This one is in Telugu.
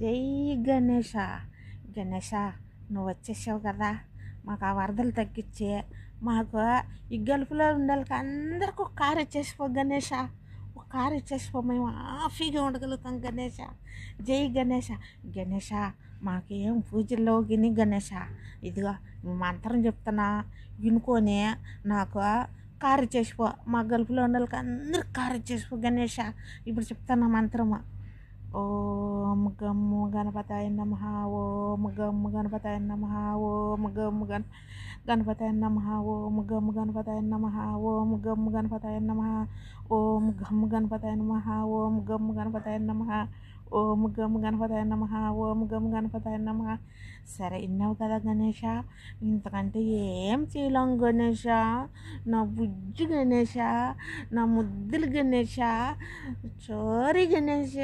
జై గణేష. గణేష, నువ్వు వచ్చేసావు కదా, మాకు ఆ వరదలు తగ్గించి మాకు ఈ గల్ఫ్లో ఉండే వాళ్ళకి అందరికి ఒక కారు ఇచ్చేసిపో గణేష. ఒక కారు ఇచ్చేసిపో, మేము ఆఫీగా ఉండగలుగుతాం గణేష. జై గణేష. గణేష, మాకేం పూజల్లో గిని గణేష. ఇదిగో మంత్రం చెప్తున్నా వినుకొని నాకు కారు ఇచ్చేసిపో. మా గల్ఫ్లో ఉన్న వాళ్ళకి అందరికి కారు ఇచ్చేసిపో గణేష. ఇప్పుడు చెప్తున్నా మంత్రము. ఓం గం గణపతాయ నమః. ఓం గం గణపతాయ నమః. ఓం గం గణపతాయ నమః. ఓం గం గణపతాయ నమః. ఓం గం గణపతాయ నమః. ఓం గం గణపతాయ నమః. ఓం గం గణపతాయ నమః. ఓం గం గణపతాయ నమః. ఓం గం గణపతాయ నమః. సరే, విన్నావు కదా గణేష, ఇంతకంటే ఏం చేయలేం గణేష. నా బుజ్జి గణేష, నా ముద్దులు గణేష, చోరీ గణేష.